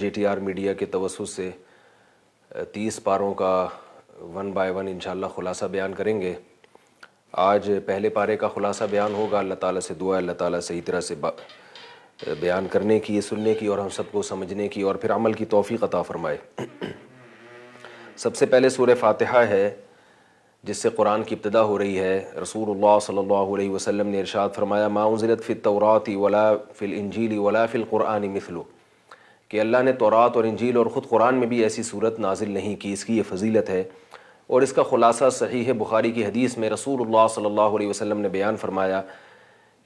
GTR media کے توسط سے 30 پاروں کا 1 بائی 1 انشاءاللہ خلاصہ بیان کریں گے۔ آج پہلے پارے کا خلاصہ بیان ہوگا۔ اللہ تعالیٰ سے دعا ہے اللہ تعالیٰ صحیح طرح سے بیان کرنے کی، سننے کی اور ہم سب کو سمجھنے کی اور پھر عمل کی توفیق عطا فرمائے۔ سب سے پہلے سورہ فاتحہ ہے جس سے قرآن کی ابتدا ہو رہی ہے۔ رسول اللہ صلی اللہ علیہ وسلم نے ارشاد فرمایا ما انزلت فی التوراۃ ولا فی الانجیل ولا فی القرآن مثلہ، کہ اللہ نے تورات اور انجیل اور خود قرآن میں بھی ایسی صورت نازل نہیں کی۔ اس کی یہ فضیلت ہے اور اس کا خلاصہ صحیح بخاری کی حدیث میں رسول اللہ صلی اللہ علیہ وسلم نے بیان فرمایا۔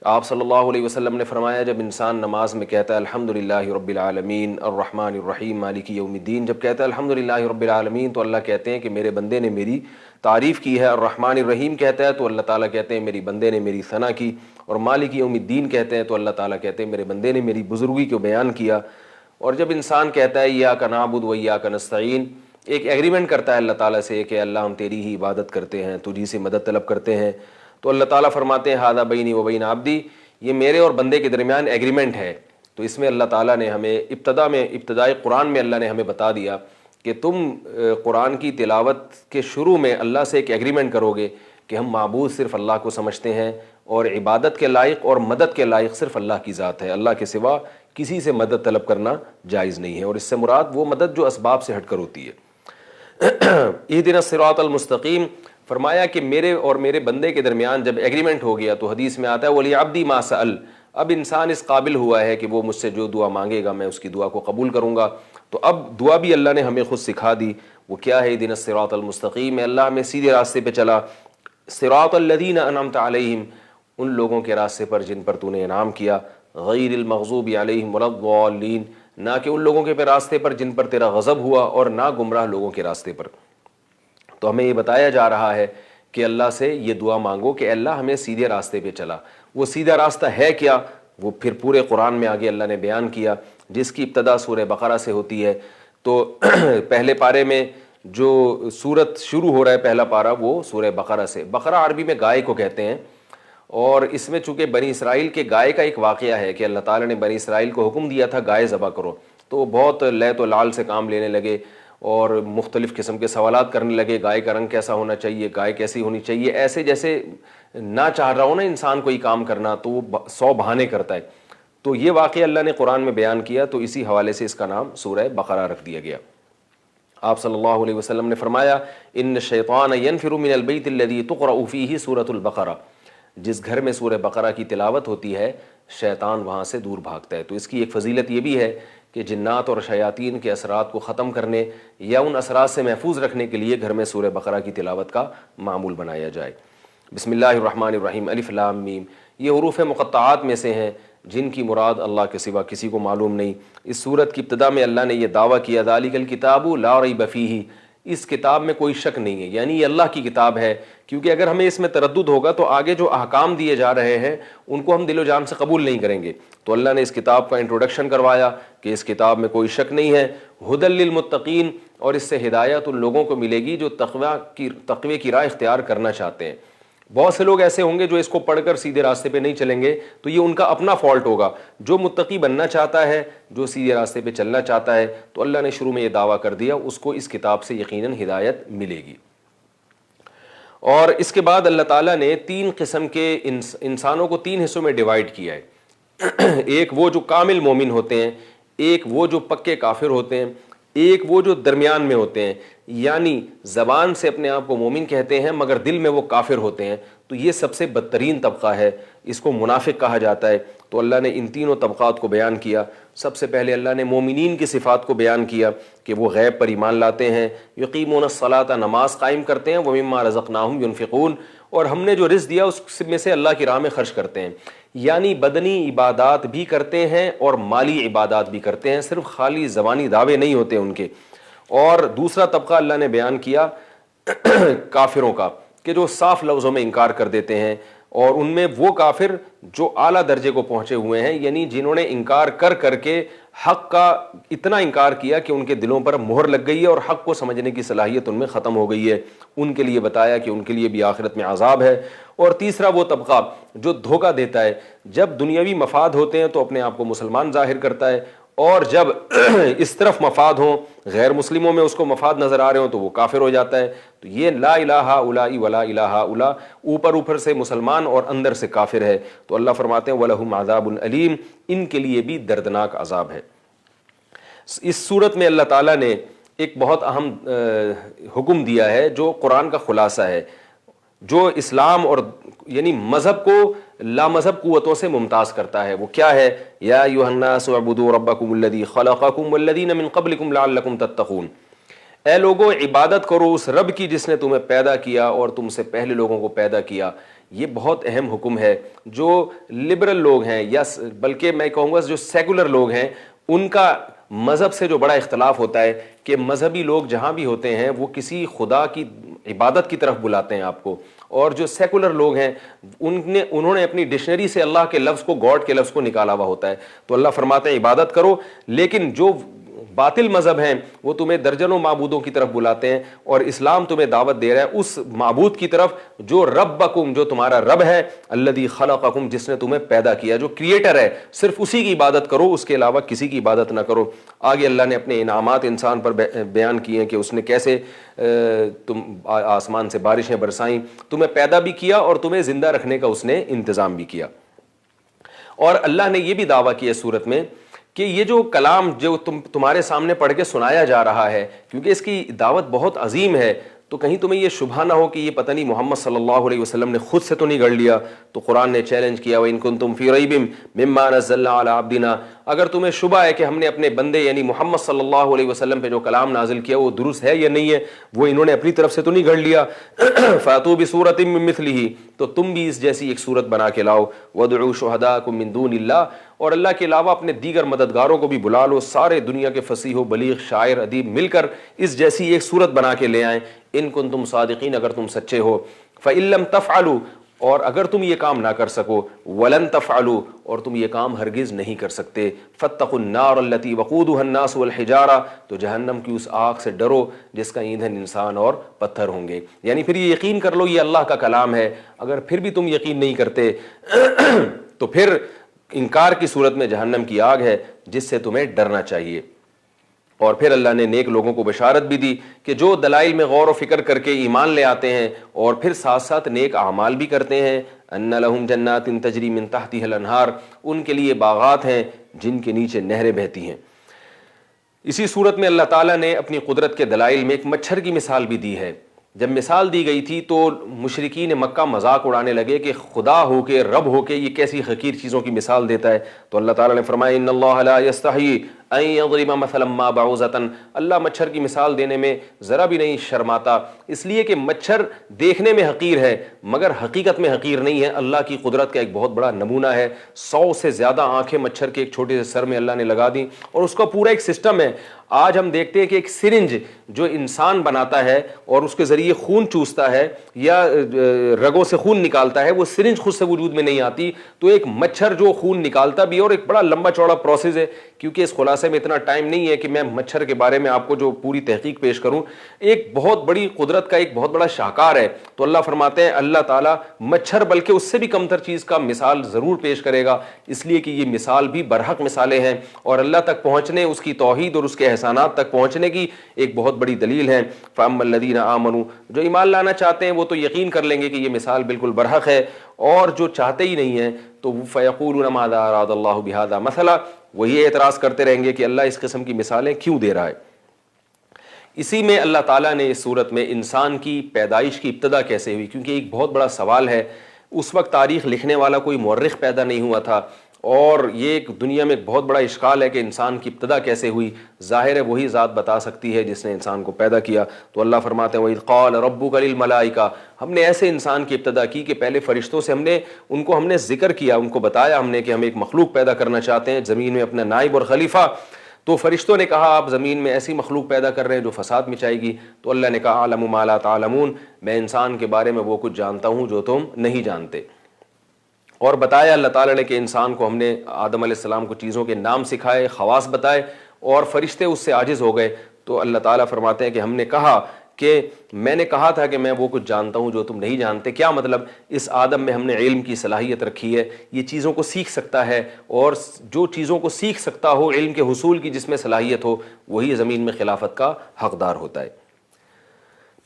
آپ صلی اللہ علیہ وسلم نے فرمایا جب انسان نماز میں کہتا ہے الحمدللہ رب العالمین الرحمن الرحیم مالک یوم الدین، جب کہتا ہے الحمدللہ رب العالمین تو اللہ کہتے ہیں کہ میرے بندے نے میری تعریف کی ہے۔ الرحمن الرحیم کہتا ہے تو اللہ تعالیٰ کہتے ہیں میری بندے نے میری ثنا کی، اور مالک یوم الدین کہتے ہیں تو اللہ تعالیٰ کہتے ہیں میرے بندے نے میری بزرگی کو بیان کیا۔ اور جب انسان کہتا ہے ایاک نعبد و ایاک نستعین، ایک ایگریمنٹ کرتا ہے اللہ تعالیٰ سے کہ اللہ ہم تیری ہی عبادت کرتے ہیں، تجھی سے مدد طلب کرتے ہیں، تو اللہ تعالیٰ فرماتے ہیں ھذا بینی و بین عبدی، یہ میرے اور بندے کے درمیان ایگریمنٹ ہے۔ تو اس میں اللہ تعالیٰ نے ہمیں ابتدائی قرآن میں اللہ نے ہمیں بتا دیا کہ تم قرآن کی تلاوت کے شروع میں اللہ سے ایک ایگریمنٹ کرو گے کہ ہم معبود صرف اللہ کو سمجھتے ہیں اور عبادت کے لائق اور مدد کے لائق صرف اللہ کی ذات ہے، اللہ کے سوا کسی سے مدد طلب کرنا جائز نہیں ہے، اور اس سے مراد وہ مدد جو اسباب سے ہٹ کر ہوتی ہے۔ اہدنا الصراط المستقیم، فرمایا کہ میرے اور میرے بندے کے درمیان جب ایگریمنٹ ہو گیا تو حدیث میں آتا ہے وَلِعَبْدِ مَا سَأَلَ، اب انسان اس قابل ہوا ہے کہ وہ مجھ سے جو دعا مانگے گا میں اس کی دعا کو قبول کروں گا۔ تو اب دعا بھی اللہ نے ہمیں خود سکھا دی، وہ کیا ہے اہدنا الصراط المستقیم، اللہ ہمیں سیدھے راستے پہ چلا۔ صراط الذین انعمت علیہم، ان لوگوں کے راستے پر جن پر تو نے انعام کیا، غیر المغضوب علیہم ولا الضالین، نہ کہ ان لوگوں کے راستے پر جن پر تیرا غضب ہوا اور نہ گمراہ لوگوں کے راستے پر۔ تو ہمیں یہ بتایا جا رہا ہے کہ اللہ سے یہ دعا مانگو کہ اللہ ہمیں سیدھے راستے پہ چلا۔ وہ سیدھا راستہ ہے کیا، وہ پھر پورے قرآن میں آگے اللہ نے بیان کیا، جس کی ابتدا سورہ بقرہ سے ہوتی ہے۔ تو پہلے پارے میں جو سورت شروع ہو رہا ہے پہلا پارہ وہ سورہ بقرہ سے۔ بقرہ عربی میں گائے کو کہتے ہیں، اور اس میں چونکہ بنی اسرائیل کے گائے کا ایک واقعہ ہے کہ اللہ تعالیٰ نے بنی اسرائیل کو حکم دیا تھا گائے ذبح کرو، تو وہ بہت لیت و لال سے کام لینے لگے اور مختلف قسم کے سوالات کرنے لگے، گائے کا رنگ کیسا ہونا چاہیے، گائے کیسی ہونی چاہیے، ایسے جیسے نہ چاہ رہا ہو نا انسان کوئی کام کرنا تو وہ 100 بہانے کرتا ہے۔ تو یہ واقعہ اللہ نے قرآن میں بیان کیا، تو اسی حوالے سے اس کا نام سورہ بقرہ رکھ دیا گیا۔ آپ صلی اللہ علیہ وسلم نے فرمایا ان الشیطان ینفر من البیت الذی تقرأ فیہ سورۃ البقرہ، جس گھر میں سورہ بقرہ کی تلاوت ہوتی ہے شیطان وہاں سے دور بھاگتا ہے۔ تو اس کی ایک فضیلت یہ بھی ہے کہ جنات اور شیاطین کے اثرات کو ختم کرنے یا ان اثرات سے محفوظ رکھنے کے لیے گھر میں سورہ بقرہ کی تلاوت کا معمول بنایا جائے۔ بسم اللہ الرحمن الرحیم، الف لام میم، یہ حروف مقطعات میں سے ہیں جن کی مراد اللہ کے سوا کسی کو معلوم نہیں۔ اس سورت کی ابتدا میں اللہ نے یہ دعویٰ کیا ذالک الکتاب لا ریب فیہ، اس کتاب میں کوئی شک نہیں ہے، یعنی یہ اللہ کی کتاب ہے، کیونکہ اگر ہمیں اس میں تردد ہوگا تو آگے جو احکام دیے جا رہے ہیں ان کو ہم دل و جان سے قبول نہیں کریں گے۔ تو اللہ نے اس کتاب کا انٹروڈکشن کروایا کہ اس کتاب میں کوئی شک نہیں ہے، ھدی للمتقین، اور اس سے ہدایت ان لوگوں کو ملے گی جو تقوی کی راہ اختیار کرنا چاہتے ہیں۔ بہت سے لوگ ایسے ہوں گے جو اس کو پڑھ کر سیدھے راستے پہ نہیں چلیں گے، تو یہ ان کا اپنا فالٹ ہوگا۔ جو متقی بننا چاہتا ہے، جو سیدھے راستے پہ چلنا چاہتا ہے، تو اللہ نے شروع میں یہ دعویٰ کر دیا اس کو اس کتاب سے یقیناً ہدایت ملے گی۔ اور اس کے بعد اللہ تعالیٰ نے 3 قسم کے انسانوں کو 3 حصوں میں ڈیوائیڈ کیا ہے۔ ایک وہ جو کامل مومن ہوتے ہیں، ایک وہ جو پکے کافر ہوتے ہیں، ایک وہ جو درمیان میں ہوتے ہیں، یعنی زبان سے اپنے آپ کو مومن کہتے ہیں مگر دل میں وہ کافر ہوتے ہیں۔ تو یہ سب سے بدترین طبقہ ہے، اس کو منافق کہا جاتا ہے۔ تو اللہ نے ان تینوں طبقات کو بیان کیا۔ سب سے پہلے اللہ نے مومنین کی صفات کو بیان کیا کہ وہ غیب پر ایمان لاتے ہیں، یقیمون الصلاۃ، نماز قائم کرتے ہیں، ومما رزقناہم ینفقون، اور ہم نے جو رزق دیا اس میں سے اللہ کی راہ میں خرچ کرتے ہیں، یعنی بدنی عبادات بھی کرتے ہیں اور مالی عبادات بھی کرتے ہیں، صرف خالی زبانی دعوے نہیں ہوتے ان کے۔ اور دوسرا طبقہ اللہ نے بیان کیا کافروں کا، کہ جو صاف لفظوں میں انکار کر دیتے ہیں، اور ان میں وہ کافر جو اعلیٰ درجے کو پہنچے ہوئے ہیں، یعنی جنہوں نے انکار کر کر کے حق کا اتنا انکار کیا کہ ان کے دلوں پر مہر لگ گئی ہے اور حق کو سمجھنے کی صلاحیت ان میں ختم ہو گئی ہے، ان کے لیے بتایا کہ ان کے لیے بھی آخرت میں عذاب ہے۔ اور تیسرا وہ طبقہ جو دھوکہ دیتا ہے، جب دنیاوی مفاد ہوتے ہیں تو اپنے آپ کو مسلمان ظاہر کرتا ہے، اور جب اس طرف مفاد ہوں، غیر مسلموں میں اس کو مفاد نظر آ رہے ہوں تو وہ کافر ہو جاتا ہے۔ تو یہ لا الہ الا ولا الہ الا، اوپر سے مسلمان اور اندر سے کافر ہے۔ تو اللہ فرماتے ہیں وَلَهُمْ عَذَابٌ أَلِيمٌ، ان کے لیے بھی دردناک عذاب ہے۔ اس صورت میں اللہ تعالیٰ نے ایک بہت اہم حکم دیا ہے جو قرآن کا خلاصہ ہے، جو اسلام اور یعنی مذہب کو لامذہب قوتوں سے ممتاز کرتا ہے۔ وہ کیا ہے؟ یا ایھا الناس اعبدوا ربکم الذی خلقکم والذین من قبلکم لعلکم تتقون، اے لوگوں عبادت کرو اس رب کی جس نے تمہیں پیدا کیا اور تم سے پہلے لوگوں کو پیدا کیا۔ یہ بہت اہم حکم ہے۔ جو لبرل لوگ ہیں، یا بلکہ میں کہوں گا جو سیکولر لوگ ہیں، ان کا مذہب سے جو بڑا اختلاف ہوتا ہے کہ مذہبی لوگ جہاں بھی ہوتے ہیں وہ کسی خدا کی عبادت کی طرف بلاتے ہیں آپ کو، اور جو سیکولر لوگ ہیں انہوں نے اپنی ڈکشنری سے اللہ کے لفظ کو، گاڈ کے لفظ کو نکالا ہوا ہوتا ہے۔ تو اللہ فرماتے ہیں عبادت کرو، لیکن جو باطل مذہب ہیں وہ تمہیں درجنوں معبودوں کی طرف بلاتے ہیں، اور اسلام تمہیں دعوت دے رہا ہے اس معبود کی طرف جو ربکم، جو تمہارا رب ہے، الذی خلقکم، جس نے تمہیں پیدا کیا، جو کریٹر ہے، صرف اسی کی عبادت کرو، اس کے علاوہ کسی کی عبادت نہ کرو۔ آگے اللہ نے اپنے انعامات انسان پر بیان کیے ہیں کہ اس نے کیسے تم آسمان سے بارشیں برسائیں، تمہیں پیدا بھی کیا اور تمہیں زندہ رکھنے کا اس نے انتظام بھی کیا۔ اور اللہ نے یہ بھی دعویٰ کیا اس صورت میں کہ یہ جو کلام جو تمہارے سامنے پڑھ کے سنایا جا رہا ہے، کیونکہ اس کی دعوت بہت عظیم ہے، تو کہیں تمہیں یہ شبہ نہ ہو کہ یہ پتہ نہیں محمد صلی اللہ علیہ وسلم نے خود سے تو نہیں گھڑ لیا۔ تو قرآن نے چیلنج کیا وَإِن كُنتُمْ فِي رَيْبٍ مِّمَّا نَزَّلْنَا عَلَىٰ عَبْدِنَا، اگر تمہیں شبہ ہے کہ ہم نے اپنے بندے یعنی محمد صلی اللہ علیہ وسلم پہ جو کلام نازل کیا وہ درست ہے یا نہیں ہے، وہ انہوں نے اپنی طرف سے تو نہیں گھڑ لیا، فَأْتُوا بِسُورَةٍ مِّن مِّثْلِهِ، تو تم بھی اس جیسی ایک صورت بنا کے لاؤ، وَادْعُوا شُهَدَاءَكُم مِّن دُونِ اللَّهِ، اور اللہ کے علاوہ اپنے دیگر مددگاروں کو بھی بلا لو، سارے دنیا کے فصیح و بلیغ شاعر ادیب مل کر اس جیسی ایک صورت بنا کے لے آئیں، ان کنتم صادقین، اگر تم سچے ہو، فَإِن لَّمْ تَفْعَلُوا، اور اگر تم یہ کام نہ کر سکو، وَلَن تَفْعَلُوا، اور تم یہ کام ہرگز نہیں کر سکتے، فَاتَّقُوا النَّارَ الَّتِي وَقُودُهَا النَّاسُ وَالْحِجَارَةُ، تو جہنم کی اس آگ سے ڈرو جس کا ایندھن انسان اور پتھر ہوں گے۔ یعنی پھر یہ یقین کر لو یہ اللہ کا کلام ہے، اگر پھر بھی تم یقین نہیں کرتے تو پھر انکار کی صورت میں جہنم کی آگ ہے جس سے تمہیں ڈرنا چاہیے۔ اور پھر اللہ نے نیک لوگوں کو بشارت بھی دی کہ جو دلائل میں غور و فکر کر کے ایمان لے آتے ہیں اور پھر ساتھ ساتھ نیک اعمال بھی کرتے ہیں، ان لہم جنات تجری من تحتها الانہار، ان کے لیے باغات ہیں جن کے نیچے نہریں بہتی ہیں۔ اسی صورت میں اللہ تعالیٰ نے اپنی قدرت کے دلائل میں ایک مچھر کی مثال بھی دی ہے۔ جب مثال دی گئی تھی تو مشرکین مکہ مذاق اڑانے لگے کہ خدا ہو کے، رب ہو کے، یہ کیسی حقیر چیزوں کی مثال دیتا ہے۔ تو اللہ تعالیٰ نے فرمایا ان اللہ لا یستحیی ان یضرب مثلا ما بعوضۃ، اللہ مچھر کی مثال دینے میں ذرا بھی نہیں شرماتا، اس لیے کہ مچھر دیکھنے میں حقیر ہے مگر حقیقت میں حقیر نہیں ہے، اللہ کی قدرت کا ایک بہت بڑا نمونہ ہے۔ 100 سے زیادہ آنکھیں مچھر کے ایک چھوٹے سے سر میں اللہ نے لگا دی، اور اس کا پورا ایک سسٹم ہے۔ آج ہم دیکھتے ہیں کہ ایک سرنج جو انسان بناتا ہے اور اس کے ذریعے خون چوستا ہے یا رگوں سے خون نکالتا ہے، وہ سرنج خود سے وجود میں نہیں آتی، تو ایک مچھر جو خون نکالتا بھی، اور ایک بڑا لمبا چوڑا پروسیس ہے۔ کیونکہ اس خلاصے میں اتنا ٹائم نہیں ہے کہ میں مچھر کے بارے میں آپ کو جو پوری تحقیق پیش کروں، ایک بہت بڑی قدرت کا ایک بہت بڑا شاہکار ہے۔ تو اللہ فرماتے ہیں اللہ تعالیٰ مچھر بلکہ اس سے بھی کمتر چیز کا مثال ضرور پیش کرے گا، اس لیے کہ یہ مثال بھی برحق مثالیں ہیں اور اللہ تک پہنچنے، اس کی توحید اور اس کے احسانات تک پہنچنے کی ایک بہت بڑی دلیل ہے۔ فَأَمَّا الَّذِينَ آمَنُوا، جو ایمان لانا چاہتے ہیں وہ تو یقین کر لیں گے کہ یہ مثال بالکل برحق ہے، اور جو چاہتے ہی نہیں ہیں تو فَيَقُولُونَ مَاذَا أَرَادَ اللَّهُ بِهَذَا مَثَلًا، وہ یہ اعتراض کرتے رہیں گے کہ اللہ اس قسم کی مثالیں کیوں دے رہا ہے۔ اسی میں اللہ تعالیٰ نے اس صورت میں انسان کی پیدائش کی ابتدا کیسے ہوئی، کیونکہ ایک بہت بڑا سوال ہے، اس وقت تاریخ لکھنے والا کوئی مورخ پیدا نہیں ہوا تھا، اور یہ ایک دنیا میں ایک بہت بڑا اشکال ہے کہ انسان کی ابتدا کیسے ہوئی۔ ظاہر ہے وہی ذات بتا سکتی ہے جس نے انسان کو پیدا کیا۔ تو اللہ فرماتے ہیں وَإِذْ قَالَ رَبُّكَ لِلْمَلَائِكَةِ، ہم نے ایسے انسان کی ابتدا کی کہ پہلے فرشتوں سے ہم نے ذکر کیا، ان کو بتایا ہم نے کہ ہم ایک مخلوق پیدا کرنا چاہتے ہیں زمین میں اپنا نائب اور خلیفہ۔ تو فرشتوں نے کہا آپ زمین میں ایسی مخلوق پیدا کر رہے ہیں جو فساد مچائے گی۔ تو اللہ نے کہا اعلم ما لا تعلمون، میں انسان کے بارے میں وہ کچھ جانتا ہوں جو تم نہیں جانتے۔ اور بتایا اللہ تعالیٰ نے کہ انسان کو ہم نے آدم علیہ السلام کو چیزوں کے نام سکھائے، خواص بتائے، اور فرشتے اس سے عاجز ہو گئے. تو اللہ تعالیٰ فرماتے ہیں کہ ہم نے کہا کہ میں نے کہا تھا کہ میں وہ کچھ جانتا ہوں جو تم نہیں جانتے. کیا مطلب؟ اس آدم میں ہم نے علم کی صلاحیت رکھی ہے، یہ چیزوں کو سیکھ سکتا ہے، اور جو چیزوں کو سیکھ سکتا ہو، علم کے حصول کی جس میں صلاحیت ہو، وہی زمین میں خلافت کا حقدار ہوتا ہے.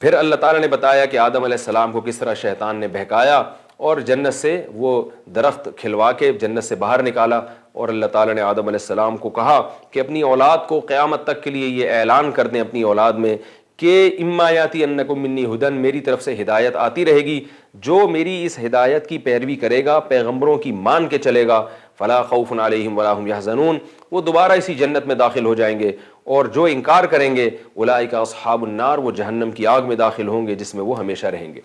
پھر اللہ تعالیٰ نے بتایا کہ آدم علیہ السلام کو کس طرح شیطان نے بہکایا اور جنت سے وہ درخت کھلوا کے جنت سے باہر نکالا. اور اللہ تعالیٰ نے آدم علیہ السلام کو کہا کہ اپنی اولاد کو قیامت تک کے لیے یہ اعلان کر دیں اپنی اولاد میں کہ اما یاتی انکم منی ہدن، میری طرف سے ہدایت آتی رہے گی، جو میری اس ہدایت کی پیروی کرے گا، پیغمبروں کی مان کے چلے گا، فلا خوف علیہم ولا هم یحزنون، وہ دوبارہ اسی جنت میں داخل ہو جائیں گے. اور جو انکار کریں گے اولئک اصحاب النار، وہ جہنم کی آگ میں داخل ہوں گے جس میں وہ ہمیشہ رہیں گے.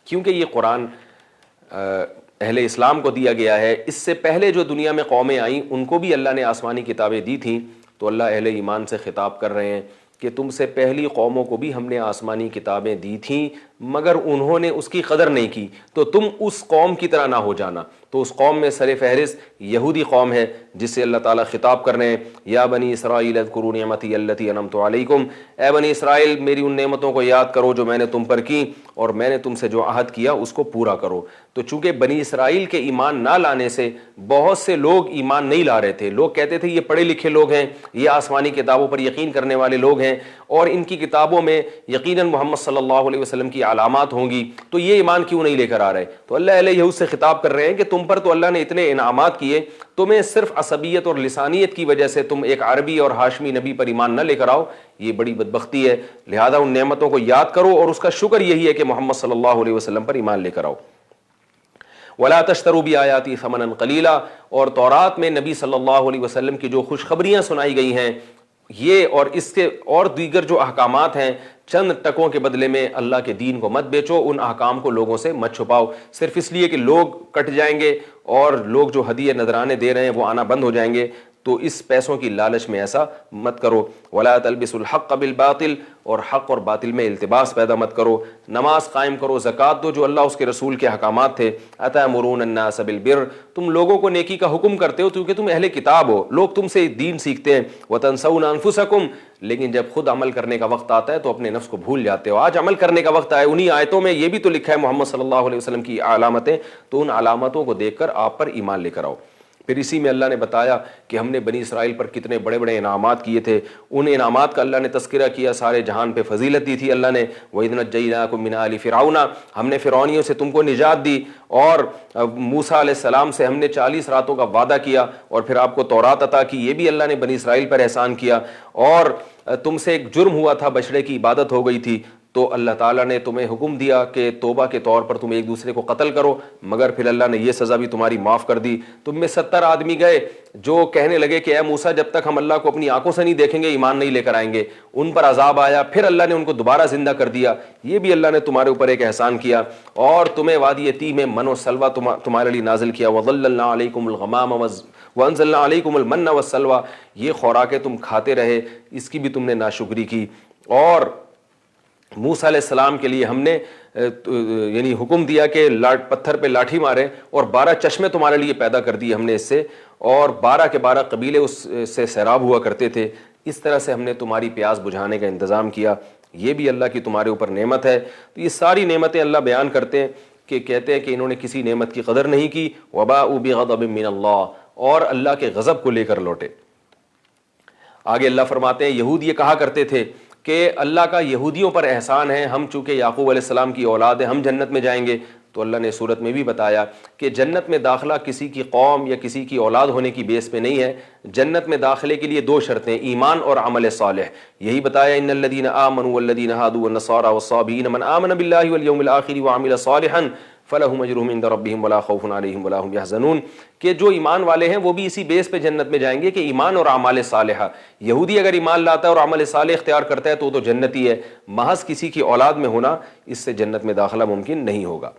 کیونکہ یہ قرآن اہل اسلام کو دیا گیا ہے. اس سے پہلے جو دنیا میں قومیں آئیں ان کو بھی اللہ نے آسمانی کتابیں دی تھیں. تو اللہ اہل ایمان سے خطاب کر رہے ہیں کہ تم سے پہلی قوموں کو بھی ہم نے آسمانی کتابیں دی تھیں مگر انہوں نے اس کی قدر نہیں کی، تو تم اس قوم کی طرح نہ ہو جانا. تو اس قوم میں سر فہرست یہودی قوم ہے جس سے اللہ تعالیٰ خطاب کر رہے ہیں یا بنی اسرائیل اذکروا نعمتی التی انعمت علیکم، اے بنی اسرائیل میری ان نعمتوں کو یاد کرو جو میں نے تم پر کی، اور میں نے تم سے جو عہد کیا اس کو پورا کرو. تو چونکہ بنی اسرائیل کے ایمان نہ لانے سے بہت سے لوگ ایمان نہیں لا رہے تھے. لوگ کہتے تھے یہ پڑھے لکھے لوگ ہیں، یہ آسمانی کتابوں پر یقین کرنے والے لوگ ہیں، اور ان کی کتابوں میں یقیناً محمد صلی اللہ علیہ وسلم کی علامات ہوں گی، تو یہ ایمان کیوں نہیں لے کر آ رہے. تو اللہ علیہ یہود سے خطاب کر رہے ہیں کہ تم پر تو اللہ نے اتنے انعامات کیے، تمہیں صرف عصبیت اور لسانیت کی وجہ سے تم ایک عربی اور ہاشمی نبی پر ایمان نہ لے کر آؤ، یہ بڑی بدبختی ہے. لہذا ان نعمتوں کو یاد کرو اور اس کا شکر یہی ہے کہ محمد صلی اللہ علیہ وسلم پر ایمان لے کر آؤ. وَلَا تَشْتَرُوا بِآيَاتِي ثَمَنًا قَلِيلًا، اور تورات میں نبی صلی اللہ علیہ وسلم کی جو خوشخبریاں سنائی گئی ہیں، یہ اور اس کے اور دیگر جو احکامات ہیں، چند ٹکوں کے بدلے میں اللہ کے دین کو مت بیچو، ان احکام کو لوگوں سے مت چھپاؤ صرف اس لیے کہ لوگ کٹ جائیں گے اور لوگ جو ہدیے نذرانے دے رہے ہیں وہ آنا بند ہو جائیں گے. تو اس پیسوں کی لالچ میں ایسا مت کرو. ولا تلبسوا الحق بالباطل، اور حق اور باطل میں التباس پیدا مت کرو. نماز قائم کرو، زکوٰۃ دو جو اللہ اس کے رسول کے احکامات تھے. اتامرون الناس بالبر، تم لوگوں کو نیکی کا حکم کرتے ہو کیونکہ تم اہل کتاب ہو، لوگ تم سے دین سیکھتے ہیں. وتنسون انفسکم، لیکن جب خود عمل کرنے کا وقت آتا ہے تو اپنے نفس کو بھول جاتے ہو. آج عمل کرنے کا وقت آئے، انہی آیتوں میں یہ بھی تو لکھا ہے محمد صلی اللہ علیہ وسلم کی علامتیں، تو ان علامتوں کو دیکھ کر آپ پر ایمان لے کر آؤ. پھر اسی میں اللہ نے بتایا کہ ہم نے بنی اسرائیل پر کتنے بڑے بڑے انعامات کیے تھے. ان انعامات کا اللہ نے تذکرہ کیا، سارے جہان پہ فضیلت دی تھی اللہ نے. وَإِذْ نَجَّيْنَاكُم مِّنْ آلِ فِرْعَوْنَ، ہم نے فرعونیوں سے تم کو نجات دی، اور موسیٰ علیہ السلام سے ہم نے 40 راتوں کا وعدہ کیا، اور پھر آپ کو تورات عطا کی. یہ بھی اللہ نے بنی اسرائیل پر احسان کیا. اور تم سے ایک جرم ہوا تھا، بچڑے کی عبادت ہو گئی تھی، تو اللہ تعالیٰ نے تمہیں حکم دیا کہ توبہ کے طور پر تم ایک دوسرے کو قتل کرو، مگر پھر اللہ نے یہ سزا بھی تمہاری معاف کر دی. تم میں 70 آدمی گئے جو کہنے لگے کہ اے موسیٰ جب تک ہم اللہ کو اپنی آنکھوں سے نہیں دیکھیں گے ایمان نہیں لے کر آئیں گے. ان پر عذاب آیا، پھر اللہ نے ان کو دوبارہ زندہ کر دیا. یہ بھی اللہ نے تمہارے اوپر ایک احسان کیا. اور تمہیں وادی تیہ میں من و سلوہ تمہارے لیے نازل کیا. وَظَلَّلْنَا عَلَيْكُمُ الْغَمَامَ وَأَنزَلْنَا عَلَيْكُمُ الْمَنَّ وَالسَّلْوَىٰ، یہ خوراکیں تم کھاتے رہے، اس کی بھی تم نے ناشکری کی. اور موسیٰ علیہ السلام کے لیے ہم نے یعنی حکم دیا کہ پتھر پہ لاٹھی مارے، اور 12 چشمے تمہارے لیے پیدا کر دیے ہم نے اس سے، اور 12 کے 12 قبیلے اس سے سیراب ہوا کرتے تھے. اس طرح سے ہم نے تمہاری پیاس بجھانے کا انتظام کیا. یہ بھی اللہ کی تمہارے اوپر نعمت ہے. تو یہ ساری نعمتیں اللہ بیان کرتے ہیں کہ کہتے ہیں کہ انہوں نے کسی نعمت کی قدر نہیں کی. وباءوا بغضب من اللہ، اور اللہ کے غضب کو لے کر لوٹے. آگے اللہ فرماتے ہیں یہود یہ کہا کرتے تھے کہ اللہ کا یہودیوں پر احسان ہے، ہم چونکہ یعقوب علیہ السلام کی اولاد ہیں ہم جنت میں جائیں گے. تو اللہ نے سورت میں بھی بتایا کہ جنت میں داخلہ کسی کی قوم یا کسی کی اولاد ہونے کی بیس پہ نہیں ہے. جنت میں داخلے کے لیے 2 شرطیں، ایمان اور عمل صالح. یہی بتایا ان الذین آمنوا والذین ہادوا والنصارى والصابئین من آمن باللہ والیوم الآخر وعمل صالحا فلہم اجرہم عند ربہم ولا خوف علیہم ولا ہم یحزنون، کہ جو ایمان والے ہیں وہ بھی اسی بیس پہ جنت میں جائیں گے کہ ایمان اور اعمال صالحہ. یہودی اگر ایمان لاتا ہے اور عمل صالح اختیار کرتا ہے تو وہ تو جنتی ہے، محض کسی کی اولاد میں ہونا اس سے جنت میں داخلہ ممکن نہیں ہوگا.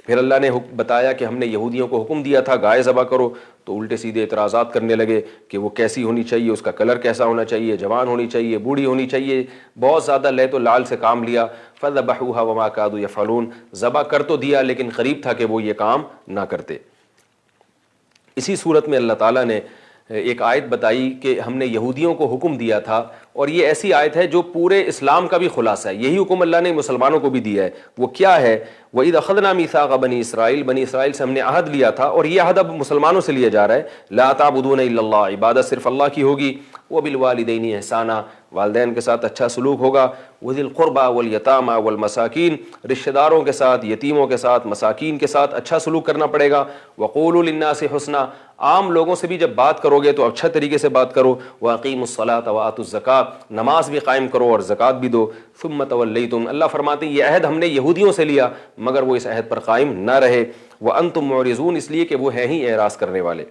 پھر اللہ نے بتایا کہ ہم نے یہودیوں کو حکم دیا تھا گائے ذبح کرو، تو الٹے سیدھے اعتراضات کرنے لگے کہ وہ کیسی ہونی چاہیے، اس کا کلر کیسا ہونا چاہیے، جوان ہونی چاہیے، بوڑھی ہونی چاہیے. بہت زیادہ لہت و لال سے کام لیا. فذبحوها وما كادوا يفعلون، ذبح کر تو دیا لیکن قریب تھا کہ وہ یہ کام نہ کرتے. اسی صورت میں اللہ تعالیٰ نے ایک آیت بتائی کہ ہم نے یہودیوں کو حکم دیا تھا، اور یہ ایسی آیت ہے جو پورے اسلام کا بھی خلاصہ ہے، یہی حکم اللہ نے مسلمانوں کو بھی دیا ہے۔ وہ کیا ہے؟ وَإِذْ أَخَذْنَا مِيثَاقَ بَنِي إِسرائیل، بنی اسرائیل سے ہم نے عہد لیا تھا، اور یہ عہد اب مسلمانوں سے لیا جا رہا ہے، لَا تَعْبُدُونَ إِلَّا اللَّهَ، عبادت صرف اللہ کی ہوگی، وَبِالْوَالِدَيْنِ إِحْسَانًا، والدین کے ساتھ اچھا سلوک ہوگا، وَذِي الْقُرْبَى وَالْيَتَامَى وَالْمَسَاكِينِ، رشتہ داروں کے ساتھ، یتیموں کے ساتھ، مساکین کے ساتھ اچھا سلوک کرنا پڑے گا، وَقُولُوا لِلنَّاسِ حُسْنًا، عام لوگوں سے بھی جب بات کرو گے تو اچھا طریقے سے بات کرو، وَأَقِیمُوا الصَّلَاةَ وَآتُوا الزَّکَاۃَ، نماز بھی قائم کرو اور زکوٰۃ بھی دو، ثُمَّ تَوَلَّیْتُمْ، اللہ فرماتے ہیں یہ عہد ہم نے یہودیوں سے لیا مگر وہ اس عہد پر قائم نہ رہے، وَأَنْتُمْ مُعْرِضُونَ، اس لیے کہ وہ ہیں ہی اعراض کرنے والے۔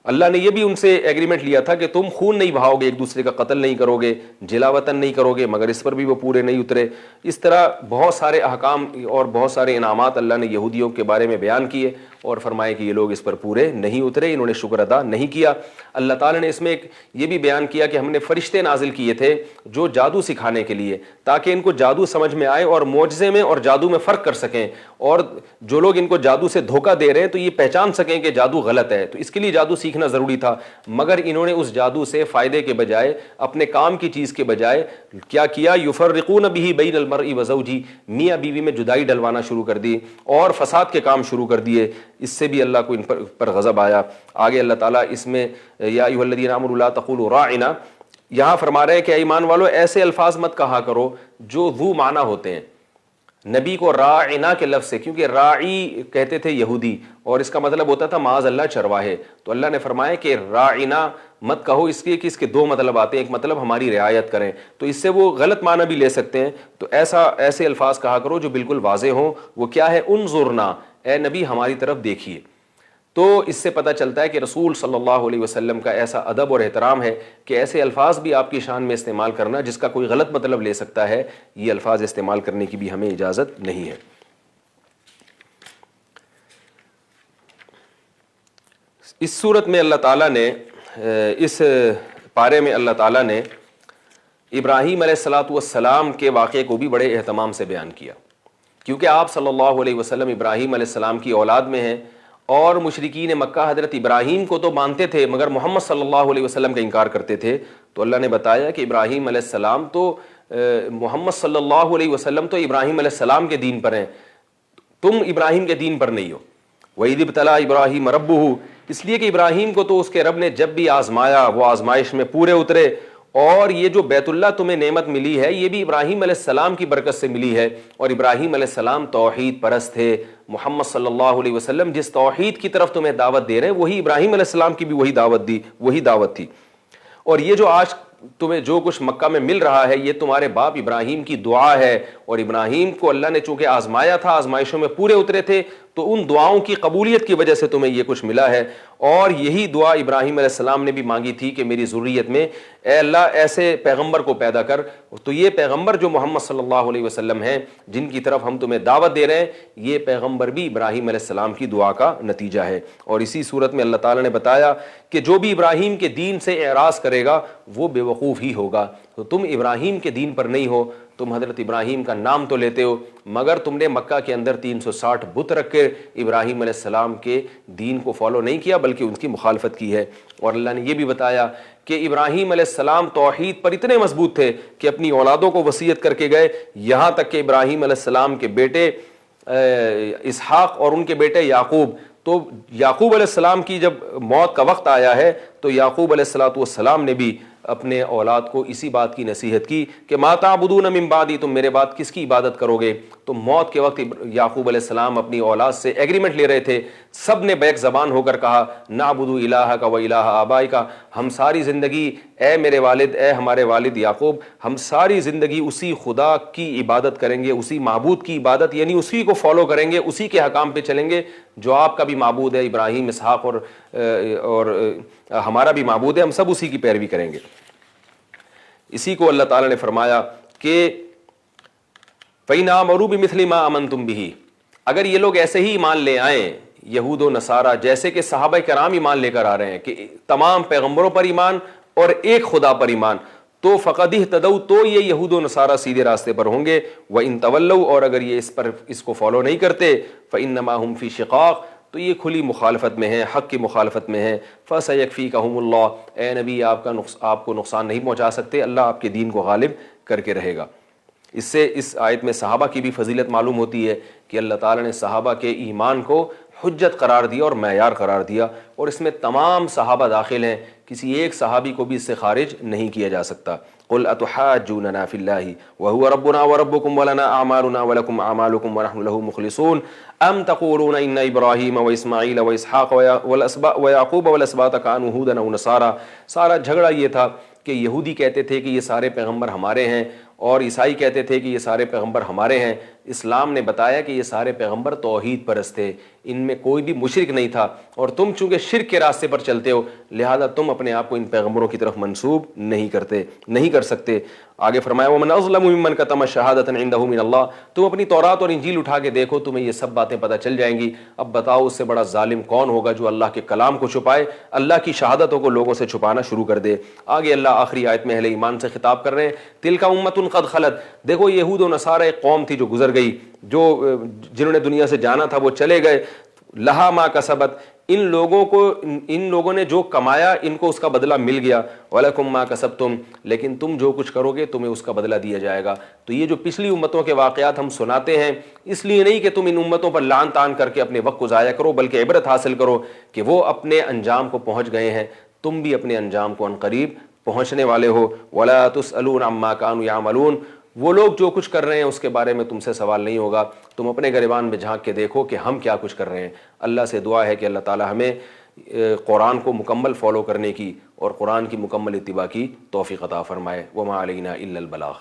اللہ نے یہ بھی ان سے ایگریمنٹ لیا تھا کہ تم خون نہیں بہاؤ گے، ایک دوسرے کا قتل نہیں کرو گے، جلا وطن نہیں کرو گے، مگر اس پر بھی وہ پورے نہیں اترے۔ اس طرح بہت سارے احکام اور بہت سارے انعامات اللہ نے یہودیوں کے بارے میں بیان کیے اور فرمائے کہ یہ لوگ اس پر پورے نہیں اترے، انہوں نے شکر ادا نہیں کیا۔ اللہ تعالیٰ نے اس میں ایک یہ بھی بیان کیا کہ ہم نے فرشتے نازل کیے تھے جو جادو سکھانے کے لیے، تاکہ ان کو جادو سمجھ میں آئے اور معجزے میں اور جادو میں فرق کر سکیں، اور جو لوگ ان کو جادو سے دھوکہ دے رہے ہیں تو یہ پہچان سکیں کہ جادو غلط ہے۔ تو اس کے لیے جادو سیکھنا ضروری تھا، مگر انہوں نے اس جادو سے فائدے کے بجائے، اپنے کام کی چیز کے بجائے کیا کیا؟ یفرقون بہ بین المرء وزوجہ، میاں بیوی میں جدائی ڈلوانا شروع کر دی اور فساد کے کام شروع کر دیے۔ اس سے بھی اللہ کو ان پر غضب آیا۔ آگے اللہ تعالیٰ اس میں یا ایھا الذین آمنوا لا تقولوا راعنا، یہاں فرما رہے ہیں کہ اے ایمان والو ایسے الفاظ مت کہا کرو جو ذو معنی ہوتے ہیں۔ نبی کو راعنا کے لفظ سے، کیونکہ راعی کہتے تھے یہودی اور اس کا مطلب ہوتا تھا معاذ اللہ چرواہے، تو اللہ نے فرمایا کہ راعنا مت کہو، اس لیے کہ اس کے دو مطلب آتے ہیں، ایک مطلب ہماری رعایت کریں، تو اس سے وہ غلط معنی بھی لے سکتے ہیں، تو ایسے الفاظ کہا کرو جو بالکل واضح ہوں۔ وہ کیا ہے؟ انظرنا، اے نبی ہماری طرف دیکھیے۔ تو اس سے پتہ چلتا ہے کہ رسول صلی اللہ علیہ وسلم کا ایسا ادب اور احترام ہے کہ ایسے الفاظ بھی آپ کی شان میں استعمال کرنا جس کا کوئی غلط مطلب لے سکتا ہے، یہ الفاظ استعمال کرنے کی بھی ہمیں اجازت نہیں ہے۔ اس صورت میں اللہ تعالیٰ نے، اس پارے میں اللہ تعالیٰ نے ابراہیم علیہ السلام کے واقعے کو بھی بڑے اہتمام سے بیان کیا، کیونکہ آپ صلی اللہ علیہ وسلم ابراہیم علیہ السلام کی اولاد میں ہیں، اور مشرکین مکہ حضرت ابراہیم کو تو مانتے تھے مگر محمد صلی اللہ علیہ وسلم کا انکار کرتے تھے۔ تو اللہ نے بتایا کہ ابراہیم علیہ السلام تو محمد صلی اللہ علیہ وسلم تو ابراہیم علیہ السلام کے دین پر ہیں، تم ابراہیم کے دین پر نہیں ہو۔ وَإِذِ ابْتَلَىٰ إِبْرَاهِيمَ رَبُّهُ، اس لیے کہ ابراہیم کو تو اس کے رب نے جب بھی آزمایا وہ آزمائش میں پورے اترے، اور یہ جو بیت اللہ تمہیں نعمت ملی ہے یہ بھی ابراہیم علیہ السلام کی برکت سے ملی ہے، اور ابراہیم علیہ السلام توحید پرست تھے۔ محمد صلی اللہ علیہ وسلم جس توحید کی طرف تمہیں دعوت دے رہے ہیں وہی ابراہیم علیہ السلام کی بھی وہی دعوت تھی۔ اور یہ جو آج تمہیں جو کچھ مکہ میں مل رہا ہے یہ تمہارے باپ ابراہیم کی دعا ہے، اور ابراہیم کو اللہ نے چونکہ آزمایا تھا، آزمائشوں میں پورے اترے تھے، تو ان دعاؤں کی قبولیت کی وجہ سے تمہیں یہ کچھ ملا ہے۔ اور یہی دعا ابراہیم علیہ السلام نے بھی مانگی تھی کہ میری ذریت میں اے اللہ ایسے پیغمبر کو پیدا کر۔ تو یہ پیغمبر جو محمد صلی اللہ علیہ وسلم ہیں جن کی طرف ہم تمہیں دعوت دے رہے ہیں، یہ پیغمبر بھی ابراہیم علیہ السلام کی دعا کا نتیجہ ہے۔ اور اسی صورت میں اللہ تعالیٰ نے بتایا کہ جو بھی ابراہیم کے دین سے اعراض کرے گا وہ بے وقوف ہی ہوگا۔ تو تم ابراہیم کے دین پر نہیں ہو، تم حضرت ابراہیم کا نام تو لیتے ہو مگر تم نے مکہ کے اندر 360 بت رکھ کے ابراہیم علیہ السلام کے دین کو فالو نہیں کیا بلکہ ان کی مخالفت کی ہے۔ اور اللہ نے یہ بھی بتایا کہ ابراہیم علیہ السلام توحید پر اتنے مضبوط تھے کہ اپنی اولادوں کو وصیت کر کے گئے، یہاں تک کہ ابراہیم علیہ السلام کے بیٹے اسحاق اور ان کے بیٹے یعقوب، تو یعقوب علیہ السلام کی جب موت کا وقت آیا ہے تو یعقوب علیہ السلام نے بھی اپنے اولاد کو اسی بات کی نصیحت کی کہ ما تعبدون من بعدی، تم میرے بعد کس کی عبادت کرو گے؟ تو موت کے وقت یعقوب علیہ السلام اپنی اولاد سے ایگریمنٹ لے رہے تھے، سب نے بیک زبان ہو کر کہا نعبد الہک و الہ آبائک، ہم ساری زندگی اے میرے والد، اے ہمارے والد یعقوب، ہم ساری زندگی اسی خدا کی عبادت کریں گے، اسی معبود کی عبادت، یعنی اسی کو فالو کریں گے، اسی کے حکام پہ چلیں گے جو آپ کا بھی معبود ہے ابراہیم، اسحاق اور ہمارا بھی معبود ہے، ہم سب اسی کی پیروی کریں گے۔ اسی کو اللہ تعالیٰ نے فرمایا کہ فَإِنْ آمَنُوا بِمِثْلِ مَا آمَنْتُمْ بِهِ، اگر یہ لوگ ایسے ہی ایمان لے آئیں، یہود و نصارہ جیسے کہ صحابہ کرام ایمان لے کر آ رہے ہیں کہ تمام پیغمبروں پر ایمان اور ایک خدا پر ایمان، تو فقد اہتدوا، تو یہ یہود و نصارہ سیدھے راستے پر ہوں گے۔ وَإِن تَوَلَّوْا، اور اگر یہ اس کو فالو نہیں کرتے، فَإِنَّمَا هُمْ فِي شِقَاقٍ، تو یہ کھلی مخالفت میں ہیں، حق کی مخالفت میں ہیں۔ فَسَيَكْفِيكَهُمُ اللَّهُ، اے نبی آپ کو نقصان نہیں پہنچا سکتے، اللہ آپ کے دین کو غالب کر کے رہے گا۔ اس سے اس آیت میں صحابہ کی بھی فضیلت معلوم ہوتی ہے کہ اللہ تعالیٰ نے صحابہ کے ایمان کو حجت قرار دیا اور معیار قرار دیا، اور اس میں تمام صحابہ داخل ہیں، کسی ایک صحابی کو بھی اس سے خارج نہیں کیا جا سکتا۔ قُلْ أَتُحَاجُّونَنَا فِي اللَّهِ وَهُوَ رَبُّنَا وَرَبُّكُمْ وَلَنَا أَعْمَالُنَا وَلَكُمْ أَعْمَالُكُمْ وَنَحْنُ لَهُ مُخْلِصُونَ أَمْ تَقُولُونَ إِنَّ إِبْرَاهِيمَ وَإِسْمَاعِيلَ وَإِسْحَاقَ وَيَعْقُوبَ وَالْأَسْبَاطَ كَانُوا هُودًا أَوْ نَصَارَىٰ۔ سارا جھگڑا یہ تھا کہ یہودی کہتے تھے کہ یہ سارے پیغمبر ہمارے ہیں، اور عیسائی کہتے تھے کہ یہ سارے پیغمبر ہمارے ہیں۔ اسلام نے بتایا کہ یہ سارے پیغمبر توحید پرست تھے، ان میں کوئی بھی مشرک نہیں تھا، اور تم چونکہ شرک کے راستے پر چلتے ہو لہذا تم اپنے آپ کو ان پیغمبروں کی طرف منسوب نہیں کر سکتے۔ آگے فرمایا وَمَنْ أَظْلَمُ مِمَّنْ كَتَمَ شَهَادَةً عِنْدَهُ مِنَ اللَّهِ۔ تم اپنی تورات اور انجیل اٹھا کے دیکھو، تمہیں یہ سب باتیں پتہ چل جائیں گی۔ اب بتاؤ اس سے بڑا ظالم کون ہوگا جو اللہ کے کلام کو چھپائے، اللہ کی شہادتوں کو لوگوں سے چھپانا شروع کر دے۔ آگے اللہ آخری آیت میں اہل ایمان سے خطاب کر رہے ہیں، تِلْكَ أُمَّةٌ قَدْ خَلَتْ۔ دیکھو یہود و نصارہ ایک قوم تھی جو گزر گئی، جنہوں نے دنیا سے جانا تھا وہ چلے گئے، لہا ما کسبت، ان لوگوں نے جو کمایا ان کو اس کا بدلہ مل گیا، وَلَكُمْ مَا كَسَبْتُمْ، لیکن تم جو کچھ کرو گے تمہیں اس کا بدلہ دیا جائے گا۔ تو یہ جو پچھلی امتوں کے واقعات ہم سناتے ہیں اس لیے نہیں کہ تم ان امتوں پر لعن طعن کر کے اپنے وقت کو ضائع کرو، بلکہ عبرت حاصل کرو کہ وہ اپنے انجام کو پہنچ گئے ہیں، تم بھی اپنے انجام کو عنقریب پہنچنے والے ہو۔ وَلَا تُسْأَلُونَ عَمَّا كَانُوا يَعْمَلُونَ، وہ لوگ جو کچھ کر رہے ہیں اس کے بارے میں تم سے سوال نہیں ہوگا، تم اپنے گریبان میں جھانک کے دیکھو کہ ہم کیا کچھ کر رہے ہیں۔ اللہ سے دعا ہے کہ اللہ تعالی ہمیں قرآن کو مکمل فالو کرنے کی اور قرآن کی مکمل اتباع کی توفیق عطا فرمائے۔ وما علینا الا البلاغ۔